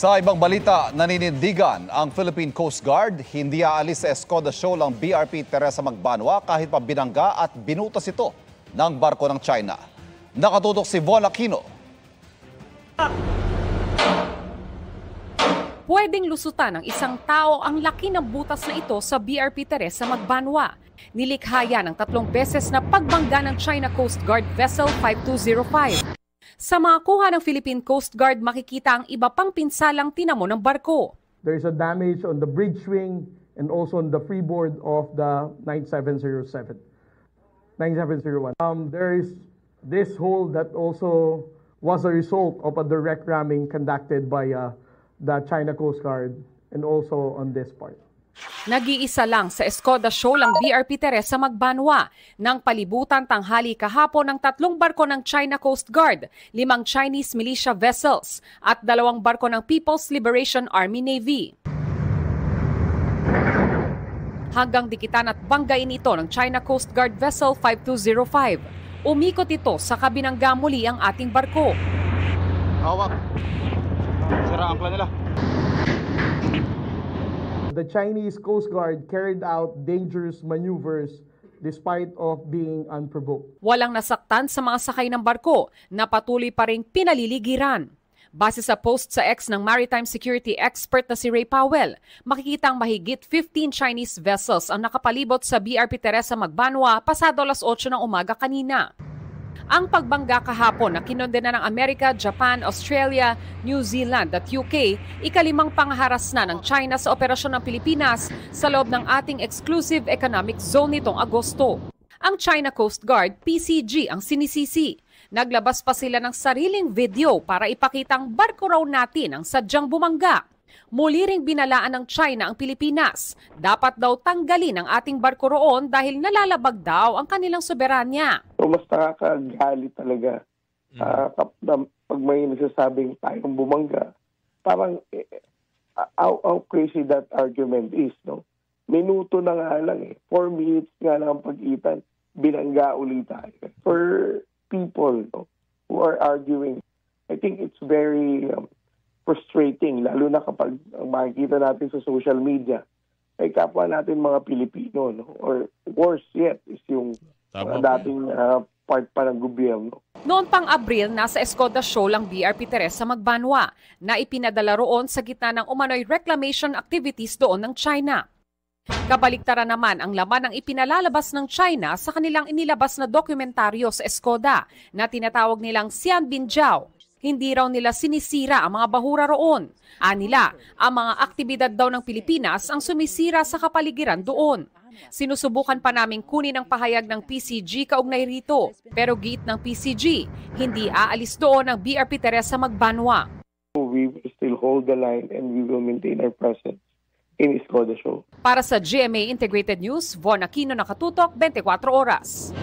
Sa ibang balita, naninindigan ang Philippine Coast Guard. Hindi aalis sa Escoda Shoal ang BRP Teresa Magbanwa kahit pa binangga at binutas ito ng barko ng China. Nakatutok si Von Aquino. Pwedeng lusutan ng isang tao ang laki ng butas na ito sa BRP Teresa Magbanwa. Nilikha yan ng 3 beses na pagbangga ng China Coast Guard Vessel 5205. Sa mga kuha ng Philippine Coast Guard, makikita ang iba pang pinsalang tinamo ng barko. There is a damage on the bridge wing and also on the freeboard of the 9701. There is this hole that also was a result of a direct ramming conducted by the China Coast Guard and also on this part. Nag-iisa lang sa Escoda Shoal ang BRP Teresa Magbanwa nang palibutan tanghali kahapon ng 3 barko ng China Coast Guard, 5 Chinese militia vessels at 2 barko ng People's Liberation Army Navy. Hanggang dikitan at banggain ito ng China Coast Guard Vessel 5205. Umikot ito sa kabinangga muli ang ating barko. Hawak. Sira ang plan nila. The Chinese Coast Guard carried out dangerous maneuvers despite of being unprovoked. Walang nasaktan sa mga sakay ng barko na patuloy pa ring pinaliligiran. Base sa post sa X ng maritime security expert na si Ray Powell, makikita ang mahigit 15 Chinese vessels ang nakapalibot sa BRP Teresa Magbanwa pasado alas 8 ng umaga kanina. Ang pagbangga kahapon na kinondena ng Amerika, Japan, Australia, New Zealand at UK, ikalimang pangharas na ng China sa operasyon ng Pilipinas sa loob ng ating exclusive economic zone nitong Agosto. Ang China Coast Guard, PCG, ang sinisisi. Naglabas pa sila ng sariling video para ipakitang barko raw natin ang sadyang bumangga. Muli ring binalaan ng China ang Pilipinas. Dapat daw tanggalin ang ating barko roon dahil nalalabag daw ang kanilang soberanya. So mas nakakagalit talaga pag may nagsasabing tayong bumangga. Parang how crazy that argument is, no? Minuto na nga lang 4 minutes nga lang ang pag-itan, binangga ulit tayo. For people, no, who are arguing, I think it's very frustrating, lalo na kapag makikita natin sa social media ay kapwa natin mga Pilipino, no? Or worse yet is yung dating part pa ng gobyerno. Noon pang Abril, nasa Escoda Shoal ang BRP Teresa Magbanwa na ipinadala roon sa gitna ng umano'y reclamation activities doon ng China. Kabaliktaran naman ang laman ng ipinalalabas ng China sa kanilang inilabas na dokumentaryo sa Escoda na tinatawag nilang Xian Binjiao. Hindi raw nila sinisira ang mga bahura roon. Anila, ang mga aktibidad daw ng Pilipinas ang sumisira sa kapaligiran doon. Sinusubukan pa naming kunin ang pahayag ng PCG kaugnay rito. Pero giit ng PCG, hindi aalis doon ang BRP Teresa Magbanwa. We will still hold the line and we will maintain our presence in Escoda Shoal. Para sa GMA Integrated News, Von Aquino, Nakatutok, 24 Oras.